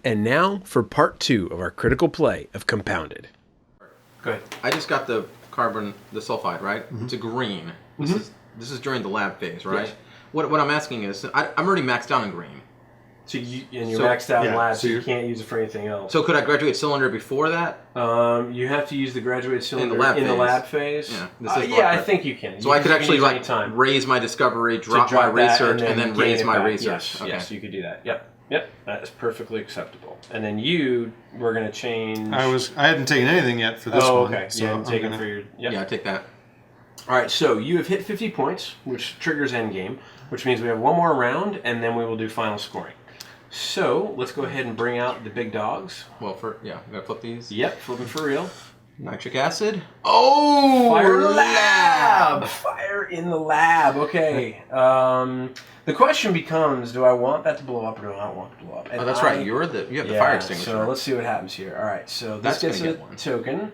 And now for part 2 of our critical play of Compounded. Go ahead. I just got the sulfide, right? It's a green. This is during the lab phase, right? Yes. What I'm asking is, I'm already maxed out in green. So you're maxed out in lab, so you you're- can't use it for anything else. So could I graduate cylinder before that? You have to use the graduate cylinder in the lab phase. Yeah, I think you can. So I could actually raise my discovery, drop my research, and then raise my research. Yes, you could do that. Yep, that is perfectly acceptable. And then we're going to change. I hadn't taken anything yet for this one. Oh, okay. So You haven't taken for your. Yep. Yeah, I take that. All right, so you have hit 50 points, which triggers endgame, which means we have one more round, and then we will do final scoring. So let's go ahead and bring out the big dogs. Well, we gotta flip these. Yep, flipping for real. Nitric acid. Oh, Fire lab! Fire in the lab. Okay. The question becomes: do I want that to blow up, or do I not want it to blow up? And that's right. You have the fire extinguisher. So let's see what happens here. All right. So this gets a token.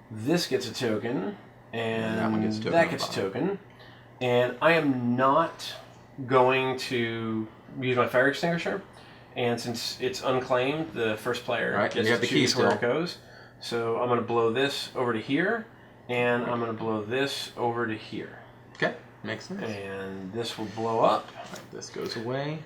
This gets a token, and that one gets a token. That gets a token. And I am not going to use my fire extinguisher. And since it's unclaimed, the first player gets to choose where it goes. So I'm going to blow this over to here, and I'm going to blow this over to here. Okay, makes sense. And this will blow up. Right, this goes away.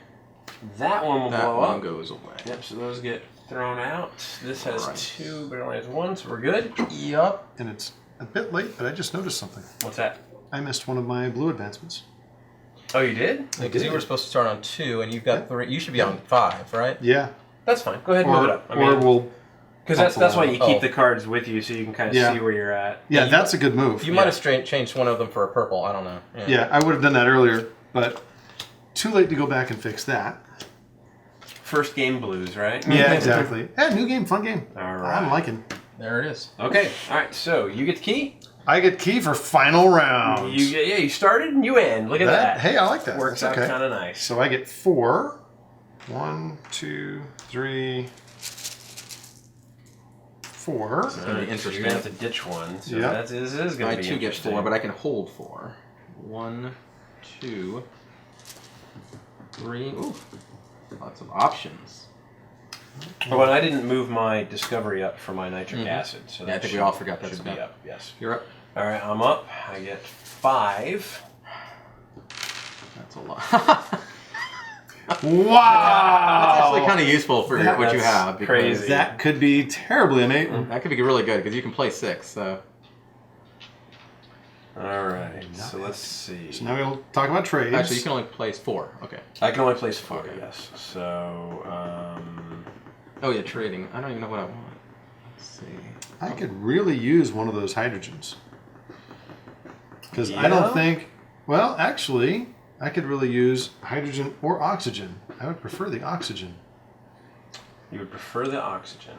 That one will blow up. That one goes away. Yep, so those get thrown out. This has 2, but it only has 1, so we're good. Yep. And it's a bit late, but I just noticed something. What's that? I missed one of my blue advancements. Oh, you did? Because you were supposed to start on 2, and you've got 3. You should be on 5, right? Yeah. That's fine. Go ahead and move it up. Because that's why you keep the cards with you, so you can kind of see where you're at. Yeah, that's a good move. You might have changed one of them for a purple. I don't know. Yeah, I would have done that earlier, but too late to go back and fix that. First game blues, right? Yeah, exactly. Hey, new game, fun game. All right. I'm liking. There it is. Okay. All right. So you get the key. I get key for final round. You started and you end. Look at that. Hey, I like that. Works out kind of nice. So I get 4. 1, 2, 3, 4. It's going to be interesting. You're going to have to ditch one. So this is going to be interesting. 2 gets 4, but I can hold 4. 1, 2, 3. Ooh, lots of options. Well, I didn't move my discovery up for my nitric acid. So I think we all forgot that should be up. Yes. You're up. All right, I'm up. I get 5. That's a lot. Wow! That's actually kind of useful for what you have. Crazy. That could be terribly innate. That could be really good because you can play 6. So. All right. So let's see. So now we'll talk about trades. Actually, you can only place 4. Okay. I can only place 4. Yes. So. Oh yeah, trading. I don't even know what I want. Let's see. I could really use one of those hydrogens. Because I don't think... Well, actually, I could really use hydrogen or oxygen. I would prefer the oxygen. You would prefer the oxygen.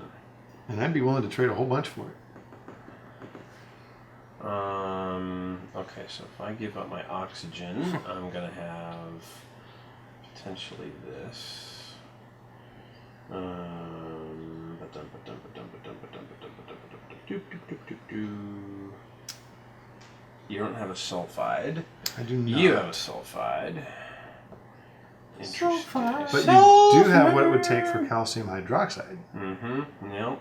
And I'd be willing to trade a whole bunch for it. Okay, so if I give up my oxygen, I'm going to have potentially this. You don't have a sulfide. I do not. You have a sulfide. Interesting. But you do have what it would take for calcium hydroxide. Mm-hmm. Yep.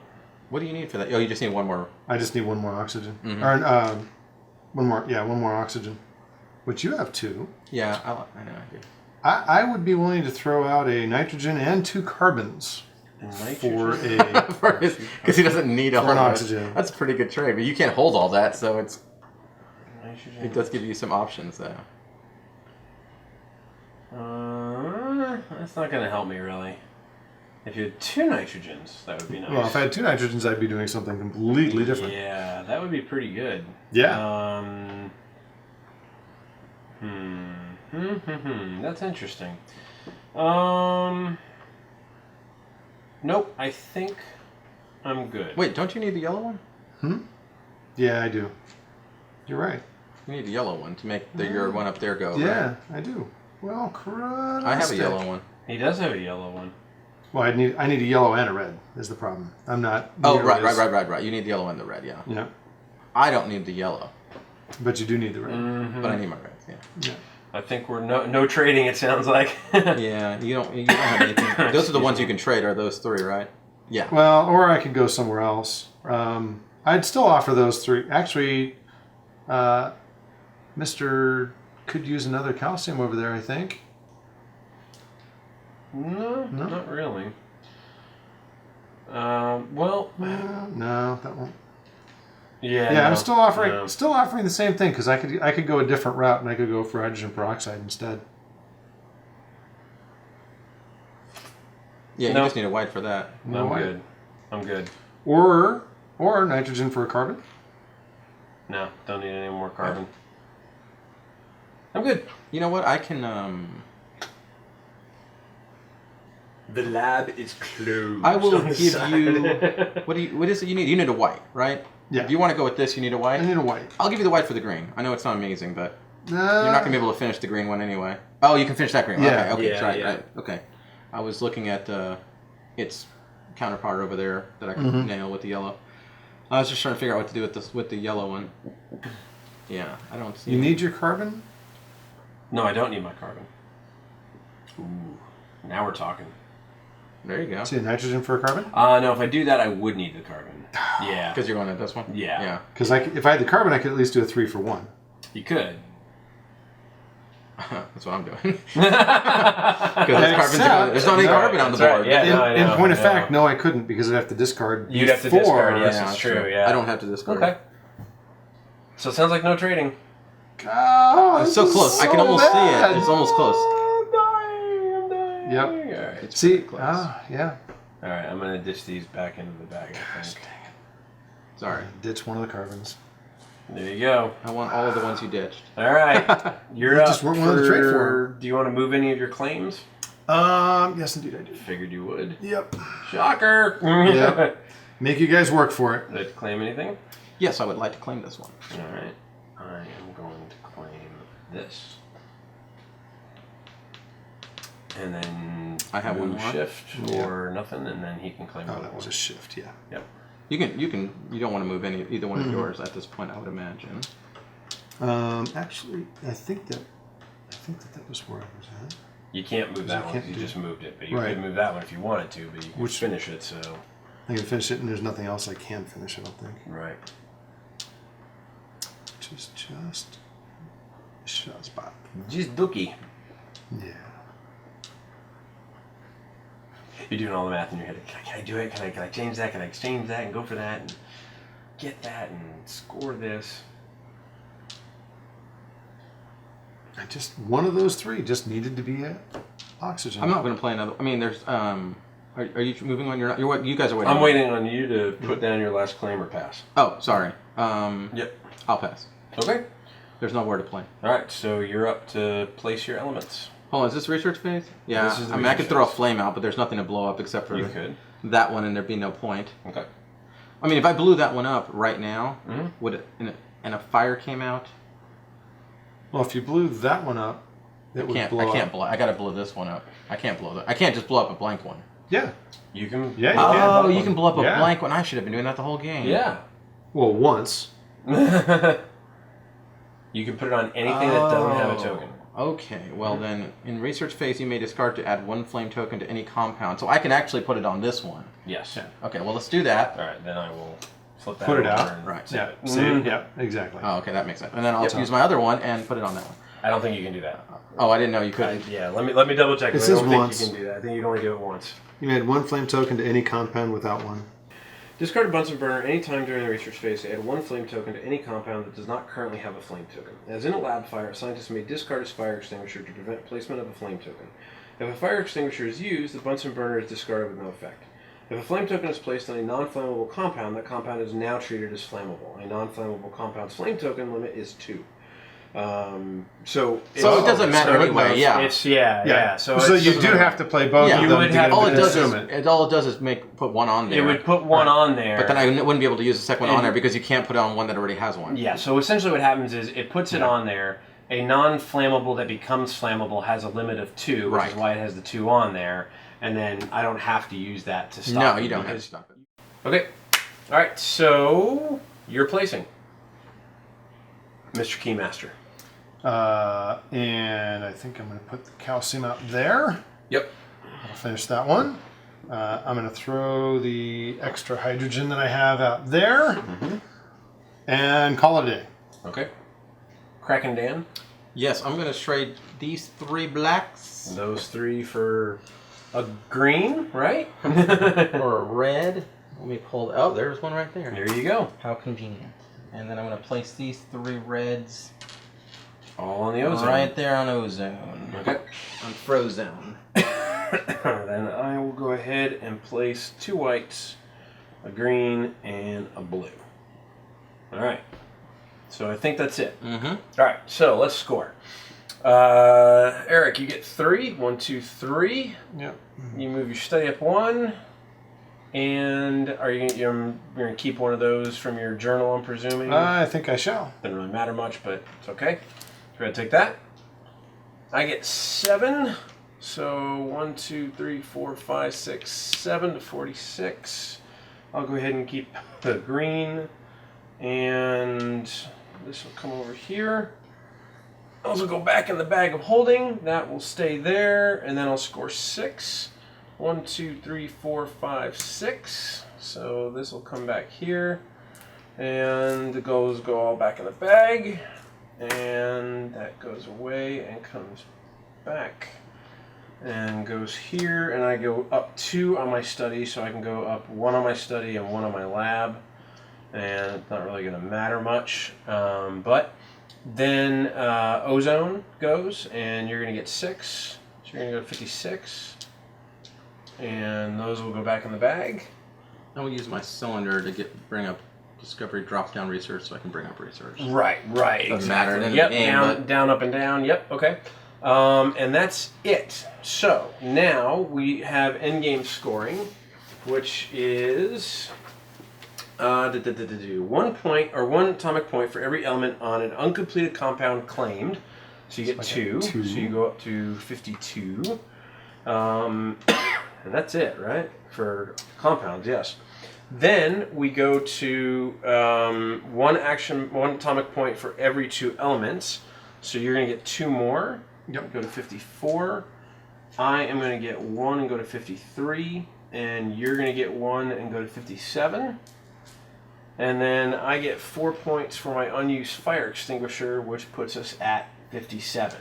What do you need for that? Oh, you just need one more. I just need one more oxygen. Or one more oxygen. Which you have 2. Yeah, I know I do. I would be willing to throw out a nitrogen and 2 carbons for because he doesn't need a whole an oxygen. That's a pretty good trade, but you can't hold all that, so it does give you some options though. That's not going to help me really. If you had 2 nitrogens, that would be nice. Well, if I had 2 nitrogens, I'd be doing something completely different. Yeah, that would be pretty good. Yeah. That's interesting. Nope, I think I'm good. Wait, don't you need the yellow one? Yeah, I do. You're right. You need the yellow one to make your one up there go. Yeah, right? I do. Well, crud. I have a yellow one. He does have a yellow one. Well, I need a yellow and a red is the problem. I'm not... Oh, right. You need the yellow and the red, yeah. Yeah. I don't need the yellow. But you do need the red. But I need my red, yeah. I think we're no trading. It sounds like. Yeah, you don't have anything. Those are the ones you can trade. Are those 3, right? Yeah. Well, or I could go somewhere else. I'd still offer those 3. Actually, Mr. could use another calcium over there, I think. No, not really. Well, no, that won't. Yeah, yeah. I'm still offering the same thing because I could go a different route and I could go for hydrogen peroxide instead. Yeah, you just need a white for that. I'm good. Or nitrogen for a carbon. No, don't need any more carbon. I'm good. You know what? I can. The lab is closed. I will give you. What is it you need? You need a white, right? Yeah. If you want to go with this, you need a white. I need a white. I'll give you the white for the green. I know it's not amazing, but you're not gonna be able to finish the green one anyway. Oh, you can finish that green one. Yeah. Okay. Yeah, Right. Okay. I was looking at its counterpart over there that I could nail with the yellow. I was just trying to figure out what to do with the yellow one. Yeah, I don't see. You need your carbon? No, I don't need my carbon. Ooh, now we're talking. There you go. See, nitrogen for a carbon? No, if I do that, I would need the carbon. Yeah. Because you're going to this one? Yeah. Yeah. Because if I had the carbon, I could at least do a 3 for 1. You could. That's what I'm doing. Because there's not any carbon on the board. Right. Yeah, in point of fact, no, I couldn't because I'd have to discard. You'd have to discard. Yes, Yeah, it's true. Yeah. I don't have to discard. Okay. So it sounds like no trading. Oh, It's so close. I can almost see it. It's almost close. I'm dying. Yep. All right. It's See, close. yeah. All right. I'm gonna ditch these back into the bag. I think. Sorry. Ditch one of the carbons. There you go. I want all of the ones you ditched. All right. You're up. Just weren't willing to trade for Do you want to move any of your claims? Yes, indeed, I do. Figured you would. Yep. Shocker. Yep. Make you guys work for it. Did claim anything? Yes, I would like to claim this one. All right. I am going to claim this. And then I have one more. shift or nothing, and then he can claim Oh, one that was more. a shift, yeah. Yep. You don't want to move either one of yours at this point, I would imagine. Actually, I think that was where I was at. You can't move that I one. can't You do- just moved it, but you Right. could move that one if you wanted to. But you can finish it. So I can finish it, and there's nothing else I can finish, I don't think. right. Which is just a shot spot. Just dookie. Yeah. You're doing all the math in your head. Can I do it? Can I change that? Can I exchange that and go for that and get that and score this? One of those 3 just needed to be oxygen. I'm not going to play another. I mean, there's. Are you moving on? You're not. You guys are waiting. I'm waiting on you to put down your last claim or pass. Oh, sorry. Yep. I'll pass. Okay. There's nowhere to play. All right. So you're up to place your elements. Hold on, is this research phase? Yeah. This is the I mean, I could research throw a phase. flame out, but there's nothing to blow up except for You could. that one, and there'd be no point. Okay. I mean, if I blew that one up right now, Mhm. would it? And a fire came out. Well, if you blew that one up, it would blow up. I can't blow. I gotta blow this one up. I can't blow that. I can't just blow up a blank one. Yeah. You can. Yeah, you Oh, can. you can blow up a Yeah. blank one. I should have been doing that the whole game. Yeah. Well, once. You can put it on anything that doesn't have a token. Okay, well then, in research phase, you may discard to add 1 flame token to any compound. So I can actually put it on this one. Yes. Yeah. Okay, well let's do that. All right. Then I will flip that. Put it over out. and Right. save Yeah. it. See? Yeah. Exactly. Oh, okay, that makes sense. And then I'll Yep. use my other one and put it on that one. I don't think you can do that. Oh, I didn't know you could. Yeah. Let me double check. It I says don't once. think you can do that. I think you can only do it once. You add 1 flame token to any compound without one. Discard a Bunsen burner anytime during the research phase to add 1 flame token to any compound that does not currently have a flame token. As in a lab fire, scientists may discard its fire extinguisher to prevent placement of a flame token. If a fire extinguisher is used, the Bunsen burner is discarded with no effect. If a flame token is placed on a non-flammable compound, that compound is now treated as flammable. A non-flammable compound's flame token limit is 2. So it doesn't matter anyway. Yeah. Yeah. So it you doesn't do matter. have to play both Yeah. of You them would to have- get all them it to does consume is all it does is put one on there. It would put one on there. But then I wouldn't be able to use the second one on And- there because you can't put it on one that already has one. Yeah, so essentially what happens is it puts it on there. A non-flammable that becomes flammable has a limit of 2, which Right. is why it has the 2 on there. And then I don't have to use that to stop No, it you don't have to because- stop it. Okay. All right, so you're placing. Mr. Keymaster. And I think I'm going to put the calcium out there. Yep. I'll finish that one. I'm going to throw the extra hydrogen that I have out there. Mm-hmm. And call it a day. Okay. Kraken Dan? Yes, I'm going to trade these 3 blacks. Those 3 for a green, right? Or a red. Let me pull... Oh, there's one right there. There you go. How convenient. And then I'm going to place these 3 reds... All on the ozone. Right there on ozone. Okay. On Frozone. Then I will go ahead and place 2 whites, a green, and a blue. All right. So I think that's it. Mm-hmm. All right. So let's score. Eric, you get 3. 1, 2, 3. Yep. You move your study up 1. And are you're going to keep one of those from your journal, I'm presuming? I think I shall. Doesn't really matter much, but it's okay. Go ahead and take that. I get 7. So 1, 2, 3, 4, 5, 6, 7 to 46. I'll go ahead and keep the green. And this will come over here. Those will go back in the bag of holding. That will stay there. And then I'll score 6. 1, 2, 3, 4, 5, 6. So this will come back here. And the goals go all back in the bag. And that goes away and comes back and goes here, and I go up 2 on my study, so I can go up 1 on my study and 1 on my lab, and it's not really going to matter much. But then ozone goes, and you're going to get 6, so you're going to go to 56, and those will go back in the bag. I will use my cylinder to bring up Discovery drops down research, so I can bring up research. Right. Doesn't matter in Yep, the game, down, up, and down. Yep, okay. And that's it. So now we have endgame scoring, which is 1 point or 1 atomic point for every element on an uncompleted compound claimed. So you get 2. So you go up to 52. And that's it, right? For compounds, yes. Then we go to 1 atomic point for every 2 elements. So you're going to get 2 more. Yep. Go to 54. I am going to get 1 and go to 53. And you're going to get 1 and go to 57. And then I get 4 points for my unused fire extinguisher, which puts us at 57.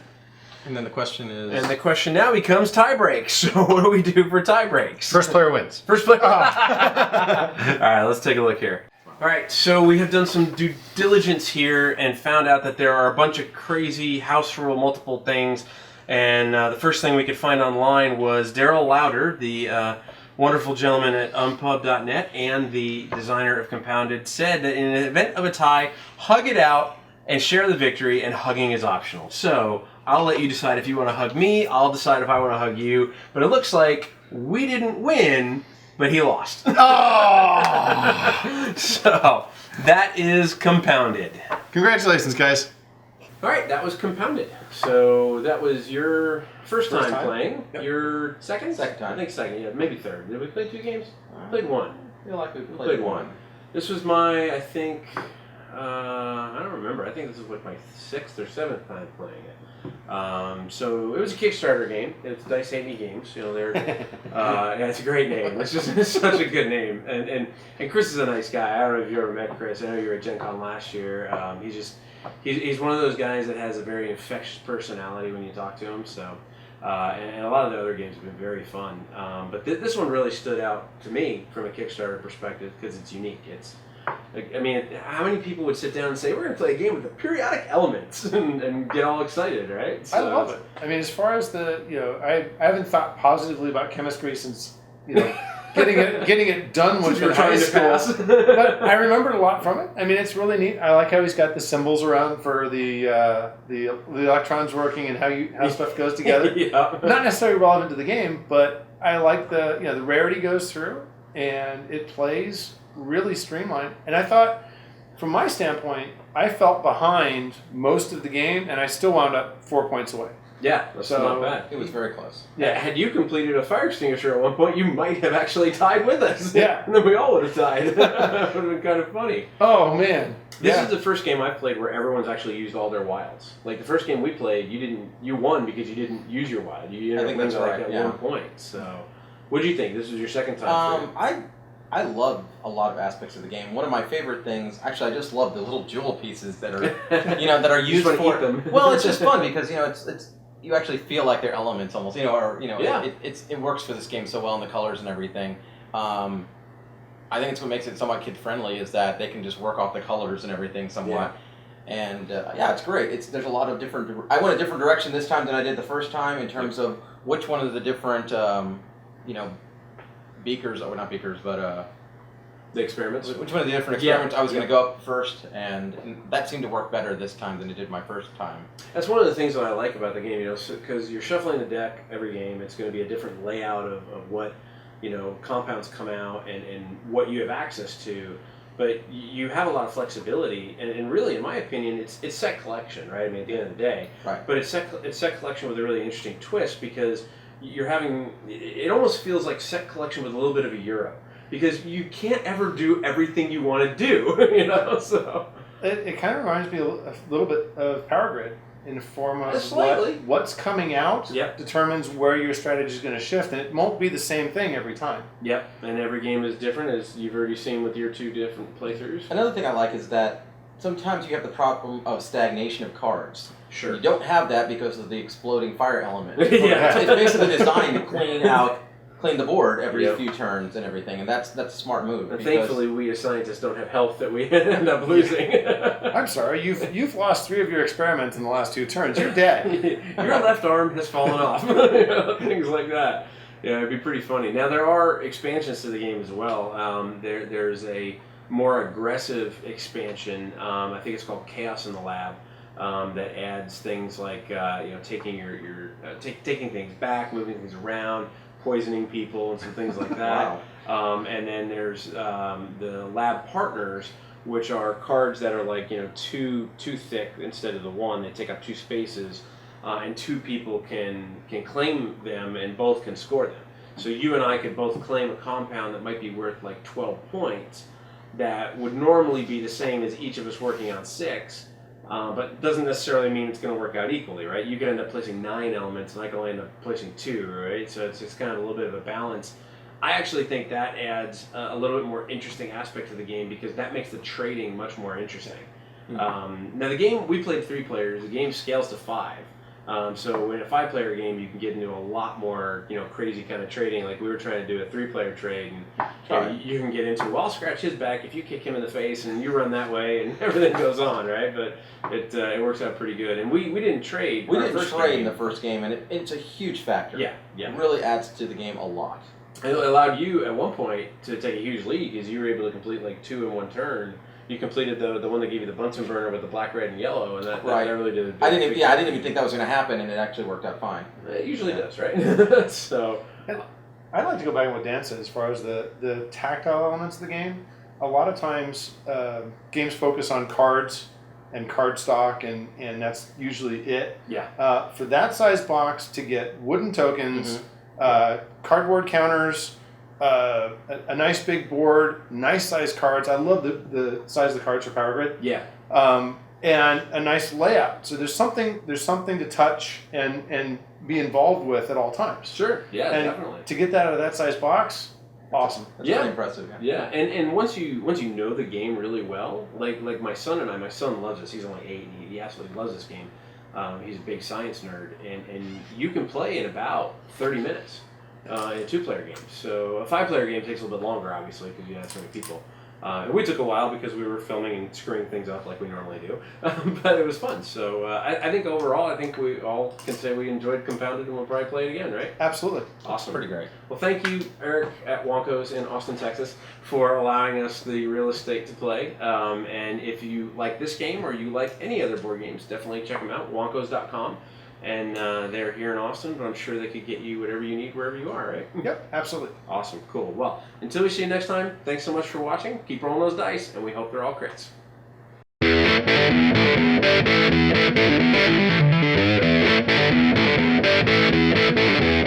And then the question is... And the question now becomes tie breaks. So what do we do for tie breaks? First player wins. First player. All right, let's take a look here. All right, so we have done some due diligence here and found out that there are a bunch of crazy house rule multiple things. And the first thing we could find online was Darrel Louder, the wonderful gentleman at unpub.net and the designer of Compounded, said that in an event of a tie, hug it out and share the victory, and hugging is optional. So I'll let you decide if you want to hug me. I'll decide if I want to hug you. But it looks like we didn't win, but he lost. Oh! So that is Compounded. Congratulations, guys. All right, that was Compounded. So that was your first time playing. Yep. Your second? Second time. I think second, yeah, maybe third. Did we play 2 games? Played 1. I feel like we Played 1. This was my, I think, I don't remember. I think this is like my 6th or 7th time playing it. So it was a Kickstarter game. It's Dice Amy Games. You know, they're yeah, it's a great name. It's just it's such a good name. And Chris is a nice guy. I don't know if you ever met Chris. I know you were at Gen Con last year. He's one of those guys that has a very infectious personality when you talk to him. So and a lot of the other games have been very fun. But this one really stood out to me from a Kickstarter perspective because it's unique. It's I mean, how many people would sit down and say, we're going to play a game with the periodic elements and get all excited, right? So, I love it. I mean, as far as the, I haven't thought positively about chemistry since, getting it done when you're trying to pass. But I remembered a lot from it. I mean, it's really neat. I like how he's got the symbols around for the electrons working and how stuff goes together. Yeah. Not necessarily relevant to the game, but I like the rarity goes through and it plays really streamlined. And I thought, from my standpoint, I felt behind most of the game, and I still wound up 4 points away. Yeah, that's not bad. It was very close. Yeah, had you completed a fire extinguisher at one point, you might have actually tied with us. Yeah. And then we all would have tied. That would have been kind of funny. Oh, man. This is the first game I've played where everyone's actually used all their wilds. Like the first game we played, you won because you didn't use your wild. You I think that's right. At one point. So, what do you think? This was your second time. I love a lot of aspects of the game. One of my favorite things, actually, I just love the little jewel pieces that are, that are used for them. Well, it's just fun because it's you actually feel like they're elements almost, it works for this game so well in the colors and everything. I think it's what makes it somewhat kid friendly is that they can just work off the colors and everything somewhat. Yeah. And it's great. There's a lot of different. I went a different direction this time than I did the first time in terms of which one of the different beakers, or not beakers, but the experiments. Which one of the different experiments I was going to go up first, and that seemed to work better this time than it did my first time. That's one of the things that I like about the game, because you're shuffling the deck every game. It's going to be a different layout of what compounds come out and what you have access to. But you have a lot of flexibility, and really, in my opinion, it's set collection, right? I mean, at the end of the day, right. But it's set collection with a really interesting twist because you're having. It almost feels like set collection with a little bit of a Euro, because you can't ever do everything you want to do, So it kind of reminds me a little bit of Power Grid in the form of what's coming out determines where your strategy is going to shift, and it won't be the same thing every time. Yep, and every game is different, as you've already seen with your 2 different playthroughs. Another thing I like is that sometimes you have the problem of stagnation of cards. Sure. You don't have that because of the exploding fire element. It's basically designed to clean the board every few turns and everything, and that's a smart move. And thankfully, we as scientists don't have health that we end up losing. I'm sorry, you've lost 3 of your experiments in the last 2 turns. You're dead. Your left arm has fallen off. Things like that. Yeah, it'd be pretty funny. Now there are expansions to the game as well. There's a more aggressive expansion. I think it's called Chaos in the Lab. That adds things like taking taking things back, moving things around, poisoning people, and some things like that. Wow. And then there's the lab partners, which are cards that are like too thick instead of the one. They take up 2 spaces, and 2 people can claim them, and both can score them. So you and I could both claim a compound that might be worth like 12 points, that would normally be the same as each of us working on 6. But doesn't necessarily mean it's going to work out equally, right? You could end up placing 9 elements, and I can only end up placing 2, right? So it's kind of a little bit of a balance. I actually think that adds a little bit more interesting aspect to the game, because that makes the trading much more interesting. Mm-hmm. Now the game, we played 3 players. The game scales to 5. So in a 5-player game, you can get into a lot more, crazy kind of trading. Like we were trying to do a 3-player trade, and you can get into, well, I'll scratch his back if you kick him in the face, and you run that way, and everything goes on, right? But it works out pretty good. And we didn't trade. We didn't trade in the first game, and it's a huge factor. Yeah. It really adds to the game a lot. It allowed you at one point to take a huge lead, because you were able to complete like 2 in one turn. You completed the one that gave you the Bunsen burner with the black, red, and yellow, and that really did. I didn't even think that was going to happen, and it actually worked out fine. It usually does, right? So, I'd like to go back on what Dan said as far as the tactile elements of the game. A lot of times, games focus on cards and card stock, and that's usually it. Yeah. For that size box to get wooden tokens, cardboard counters. A nice big board, nice size cards. I love the size of the cards for Power Grid. Yeah. And a nice layout. So there's something to touch and be involved with at all times. Sure. Yeah. And definitely. To get that out of that size box, awesome. That's really impressive. Yeah. And once you know the game really well, like my son and I, my son loves this. He's only 8, and he absolutely loves this game. He's a big science nerd, and you can play in about 30 minutes. In a 2-player game. So a 5-player game takes a little bit longer, obviously, because you have so many people. And we took a while because we were filming and screwing things up like we normally do. But it was fun. So I think overall, we all can say we enjoyed Compounded, and we'll probably play it again, right? Absolutely. Awesome. Pretty great. Well, thank you, Eric, at Wonko's in Austin, Texas, for allowing us the real estate to play. And if you like this game or you like any other board games, definitely check them out, wonkos.com. And they're here in Austin, but I'm sure they could get you whatever you need wherever you are, right? Yep, absolutely. Awesome, cool. Well, until we see you next time, thanks so much for watching. Keep rolling those dice, and we hope they're all crits. Bye.